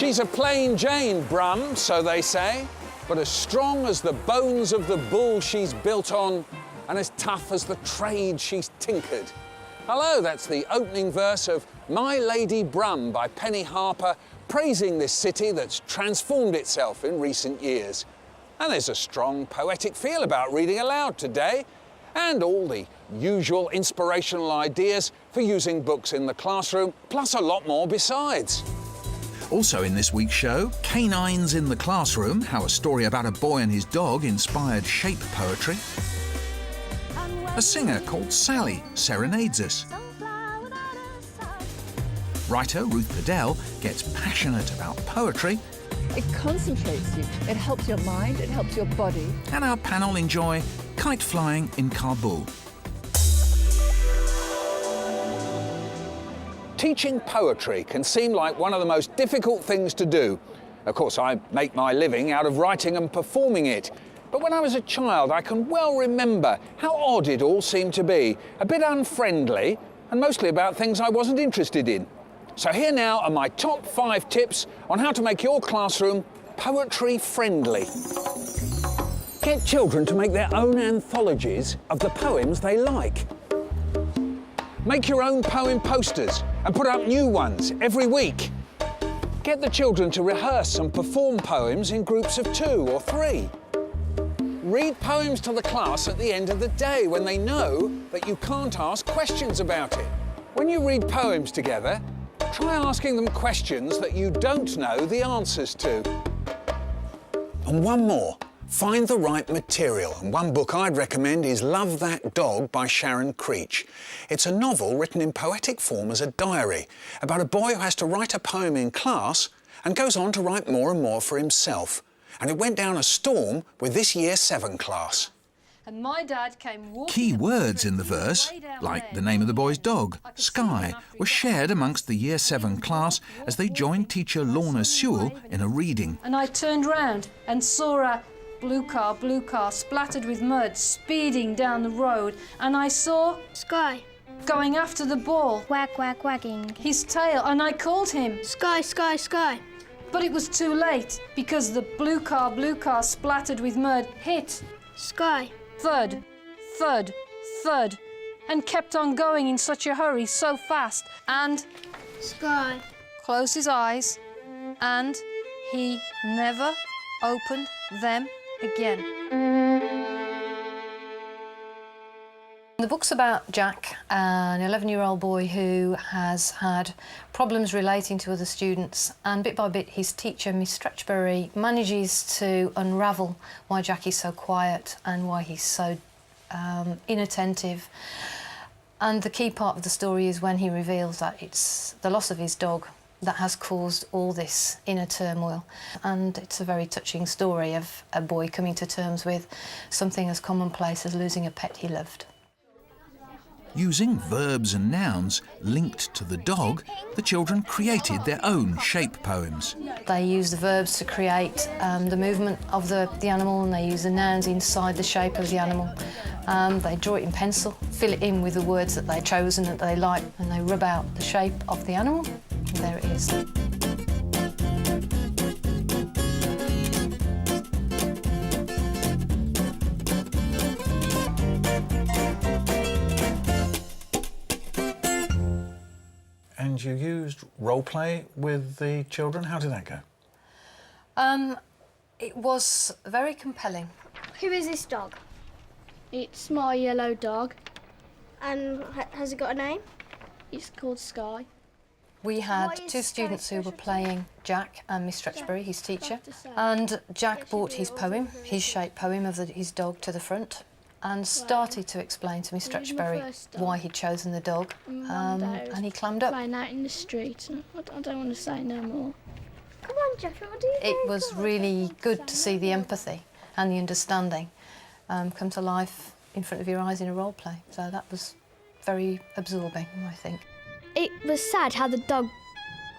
She's a plain Jane, Brum, so they say, but as strong as the bones of the bull she's built on, and as tough as the trade she's tinkered. Hello, that's the opening verse of My Lady Brum by Penny Harper, praising this city that's transformed itself in recent years. And there's a strong poetic feel about reading aloud today, and all the usual inspirational ideas for using books in the classroom, plus a lot more besides. Also in this week's show, Canines in the Classroom, how a story about a boy and his dog inspired shape poetry. A singer called Sally serenades us. Writer Ruth Padell gets passionate about poetry. It concentrates you, it helps your mind, it helps your body. And our panel enjoy kite flying in Kabul. Teaching poetry can seem like one of the most difficult things to do. Of course, I make my living out of writing and performing it. But when I was a child, I can well remember how odd it all seemed to be, a bit unfriendly, and mostly about things I wasn't interested in. So here now are my top 5 tips on how to make your classroom poetry-friendly. Get children to make their own anthologies of the poems they like. Make your own poem posters and put up new ones every week. Get the children to rehearse and perform poems in groups of 2 or 3. Read poems to the class at the end of the day when they know that you can't ask questions about it. When you read poems together, try asking them questions that you don't know the answers to. And one more. Find the right material, and one book I'd recommend is Love That Dog by Sharon Creech. It's a novel written in poetic form as a diary about a boy who has to write a poem in class and goes on to write more and more for himself. And it went down a storm with this Year 7 class. And my dad came walking. Key words in the verse, like the name of the boy's dog, Sky, were shared amongst the Year 7 class as they joined teacher Lorna Sewell in a reading. And I turned round and saw a blue car, splattered with mud, speeding down the road. And I saw Sky going after the ball. Wag, wag, wagging. His tail, and I called him. Sky, Sky, Sky. But it was too late, because the blue car, splattered with mud, hit. Sky. Thud, thud, thud, and kept on going in such a hurry, so fast, and Sky closed his eyes, and he never opened them again. The book's about Jack, an 11-year-old boy who has had problems relating to other students, and bit by bit his teacher, Miss Stretchbury, manages to unravel why Jack is so quiet and why he's so inattentive. And the key part of the story is when he reveals that it's the loss of his dog that has caused all this inner turmoil. And it's a very touching story of a boy coming to terms with something as commonplace as losing a pet he loved. Using verbs and nouns linked to the dog, the children created their own shape poems. They use the verbs to create the movement of the animal, and they use the nouns inside the shape of the animal. They draw it in pencil, fill it in with the words that they've chosen that they like, and they rub out the shape of the animal, and there it is. And you used role play with the children. How did that go? It was very compelling. Who is this dog? It's my yellow dog. And has it got a name? It's called Sky. We had Why is 2 Sky students who were special to playing Jack and Miss Stretchbury, his teacher, to say. and Jack brought his poem, his shape poem of his dog, to the front and started to explain to Miss It was my Stretchbury first dog. why he'd chosen the dog, Mum and Dad and he clammed up. Playing out in the street. I don't want to say no more. Come on, Jeffrey, what do you think? It was really good to see the empathy and the understanding come to life in front of your eyes in a role play. So that was very absorbing, I think. It was sad how the dog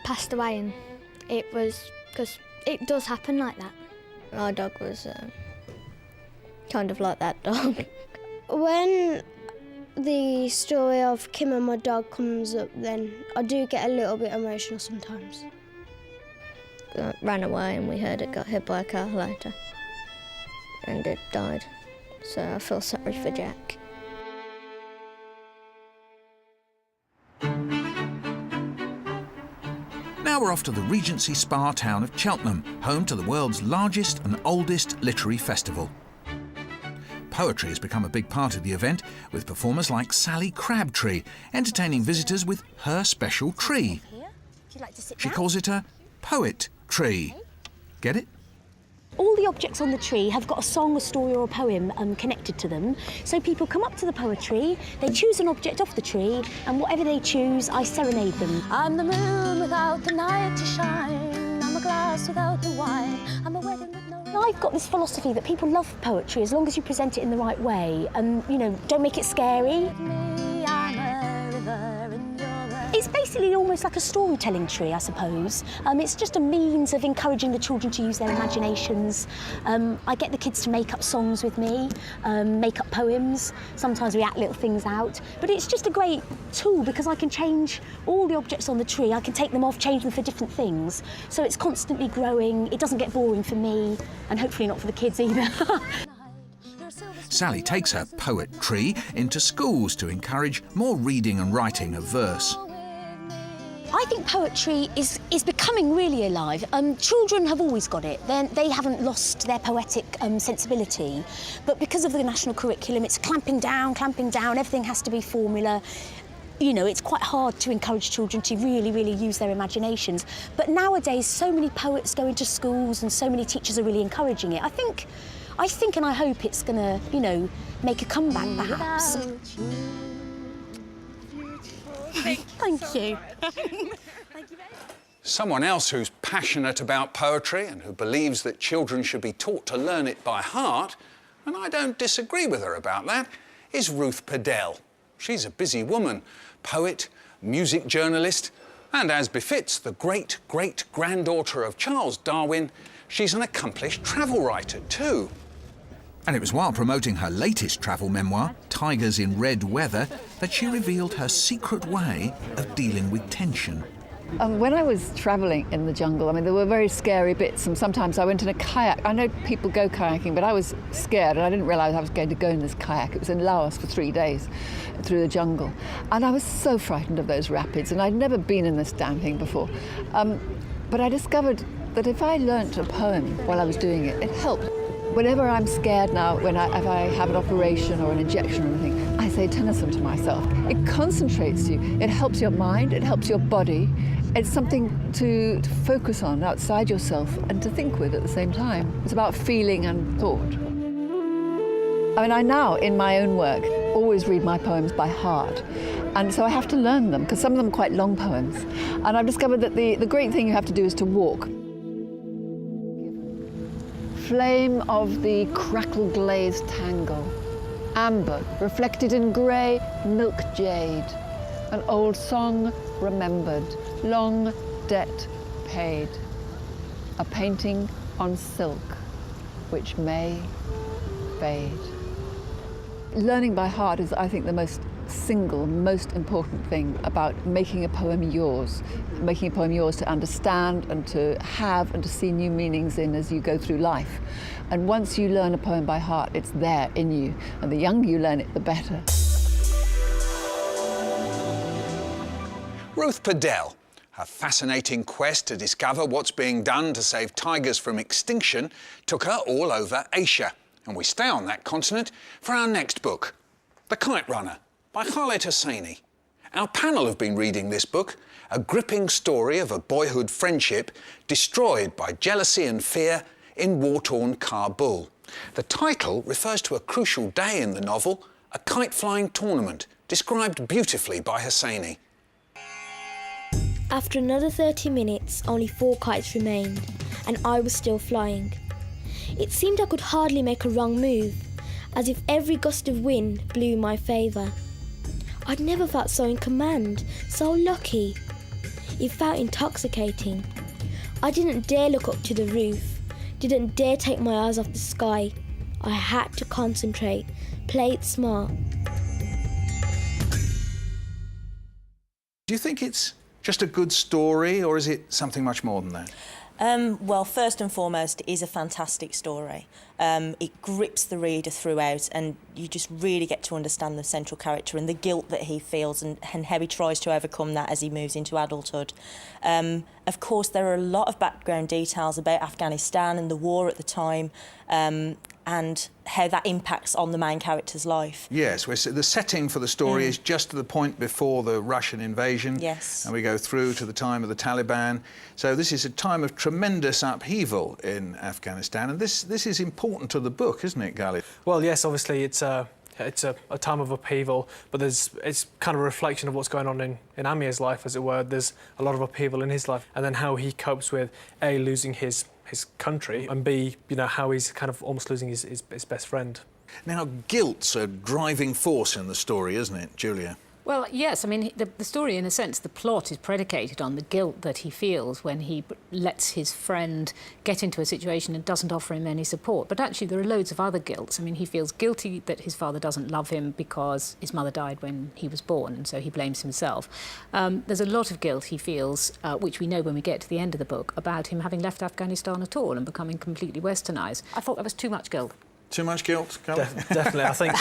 passed away, and it was because it does happen like that. Our dog was kind of like that dog. When the story of Kim and my dog comes up, then I do get a little bit emotional sometimes. ran away and we heard it got hit by a car later. And it died. So I feel sorry for Jack. Now we're off to the Regency Spa town of Cheltenham, home to the world's largest and oldest literary festival. Poetry has become a big part of the event, with performers like Sally Crabtree entertaining visitors with her special tree. She calls it a poet tree. Get it? All the objects on the tree have got a song, a story or a poem connected to them. So people come up to the poetry, they choose an object off the tree, and whatever they choose, I serenade them. I'm the moon without the night to shine. I'm a glass without the wine. I'm a wedding with no... I've got this philosophy that people love poetry as long as you present it in the right way and, you know, don't make it scary. It's basically almost like a storytelling tree, I suppose. It's just a means of encouraging the children to use their imaginations. I get the kids to make up songs with me, make up poems. Sometimes we act little things out. But it's just a great tool because I can change all the objects on the tree. I can take them off, change them for different things. So it's constantly growing. It doesn't get boring for me, and hopefully not for the kids either. Sally takes her poet tree into schools to encourage more reading and writing of verse. I think poetry is becoming really alive. Children have always got it. They haven't lost their poetic sensibility. But because of the national curriculum, it's clamping down, everything has to be formula. You know, it's quite hard to encourage children to really, really use their imaginations. But nowadays, so many poets go into schools and so many teachers are really encouraging it. I think and I hope it's going to, you know, make a comeback, perhaps. Thank you. Someone else who's passionate about poetry and who believes that children should be taught to learn it by heart, and I don't disagree with her about that, is Ruth Padell. She's a busy woman, poet, music journalist, and as befits the great-great-granddaughter of Charles Darwin, she's an accomplished travel writer too. And it was while promoting her latest travel memoir, Tigers in Red Weather, that she revealed her secret way of dealing with tension. When I was travelling in the jungle, I mean, there were very scary bits, and sometimes I went in a kayak. I know people go kayaking, but I was scared, and I didn't realise I was going to go in this kayak. It was in Laos for 3 days through the jungle, and I was so frightened of those rapids, and I'd never been in this damn thing before. But I discovered that if I learnt a poem while I was doing it, it helped. Whenever I'm scared now, if I have an operation or an injection or anything, I say Tennyson to myself. It concentrates you, it helps your mind, it helps your body. It's something to focus on outside yourself and to think with at the same time. It's about feeling and thought. I mean, I now, in my own work, always read my poems by heart. And so I have to learn them, because some of them are quite long poems. And I've discovered that the great thing you have to do is to walk. Flame of the crackle-glazed tangle, amber reflected in grey milk jade, an old song remembered, long debt paid, a painting on silk which may fade. Learning by heart is, I think, the most important thing about making a poem yours to understand and to have and to see new meanings in as you go through life. And once you learn a poem by heart, it's there in you, and the younger you learn it, the better. Ruth Padell. Her fascinating quest to discover what's being done to save tigers from extinction took her all over Asia. And we stay on that continent for our next book, The Kite Runner, by Khaled Hosseini. Our panel have been reading this book, a gripping story of a boyhood friendship destroyed by jealousy and fear in war-torn Kabul. The title refers to a crucial day in the novel, a kite-flying tournament, described beautifully by Hosseini. After another 30 minutes, only 4 kites remained, and I was still flying. It seemed I could hardly make a wrong move, as if every gust of wind blew in my favour. I'd never felt so in command, so lucky. It felt intoxicating. I didn't dare look up to the roof, didn't dare take my eyes off the sky. I had to concentrate, play it smart. Do you think it's just a good story, or is it something much more than that? Well, first and foremost, it is a fantastic story. It grips the reader throughout, and you just really get to understand the central character and the guilt that he feels and how he tries to overcome that as he moves into adulthood. Of course, there are a lot of background details about Afghanistan and the war at the time, and how that impacts on the main character's life. Yes, the setting for the story is just to the point before the Russian invasion. Yes. And we go through to the time of the Taliban. So this is a time of tremendous upheaval in Afghanistan, and this is important to the book, isn't it, Gali? Well, yes, obviously it's a time of upheaval, but it's kind of a reflection of what's going on in Amir's life, as it were. There's a lot of upheaval in his life, and then how he copes with A, losing his country, and B, you know, how he's kind of almost losing his best friend. Now, guilt's a driving force in the story, isn't it, Julia? Well, yes. I mean, the story, in a sense, the plot is predicated on the guilt that he feels when he lets his friend get into a situation and doesn't offer him any support. But actually, there are loads of other guilts. I mean, he feels guilty that his father doesn't love him because his mother died when he was born, and so he blames himself. There's a lot of guilt he feels, which we know when we get to the end of the book, about him having left Afghanistan at all and becoming completely westernised. I thought that was too much guilt. Too much guilt, Gali? Definitely, I think.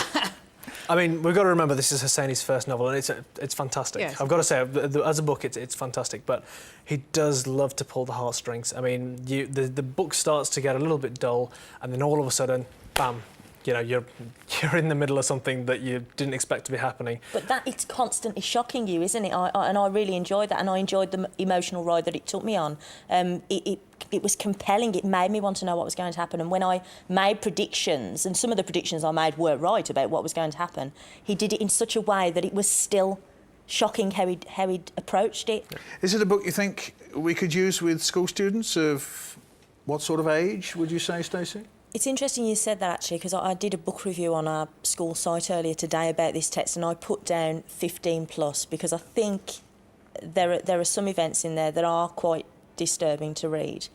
I mean, we've got to remember this is Hosseini's first novel, and it's fantastic. Yes. I've got to say, as a book, it's fantastic, but he does love to pull the heartstrings. I mean, the book starts to get a little bit dull, and then all of a sudden, bam, you know, you're in the middle of something that you didn't expect to be happening. But that, it's constantly shocking you, isn't it? And I really enjoyed that, and I enjoyed the emotional ride that it took me on. It was compelling. It made me want to know what was going to happen. And when I made predictions, and some of the predictions I made were right about what was going to happen, he did it in such a way that it was still shocking how he'd approached it. Is it a book you think we could use with school students of what sort of age, would you say, Stacey? It's interesting you said that, actually, because I did a book review on our school site earlier today about this text, and I put down 15+, because I think there are some events in there that are quite disturbing to read.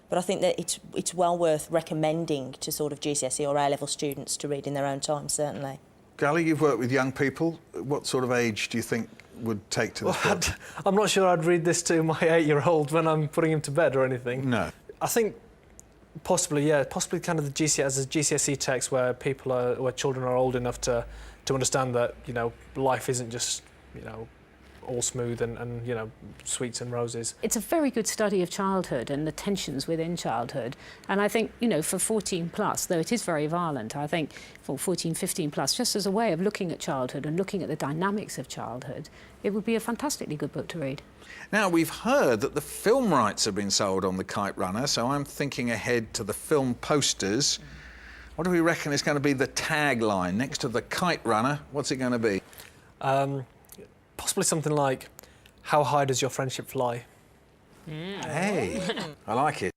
But I think that it's well worth recommending to sort of GCSE or A-level students to read in their own time, certainly. Gali, you've worked with young people. What sort of age do you think would take to this book? I'm not sure I'd read this to my 8-year-old when I'm putting him to bed or anything. No. I think possibly, yeah, possibly kind of as a GCSE text where where children are old enough to understand that, you know, life isn't just, you know, all smooth and you know, sweets and roses. It's a very good study of childhood and the tensions within childhood, and I think, you know, for 14+, though it is very violent, I think for 14, 15+, just as a way of looking at childhood and looking at the dynamics of childhood, it would be a fantastically good book to read. Now, we've heard that the film rights have been sold on The Kite Runner, so I'm thinking ahead to the film posters. What do we reckon is going to be the tagline next to The Kite Runner? What's it going to be? Possibly something like, "How high does your friendship fly?" Hey, I like it.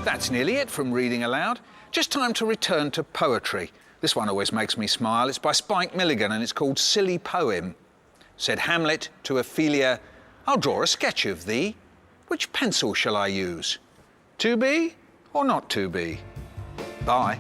That's nearly it from Reading Aloud. Just time to return to poetry. This one always makes me smile. It's by Spike Milligan and it's called Silly Poem. Said Hamlet to Ophelia, "I'll draw a sketch of thee. Which pencil shall I use? 2B or not 2B? Bye."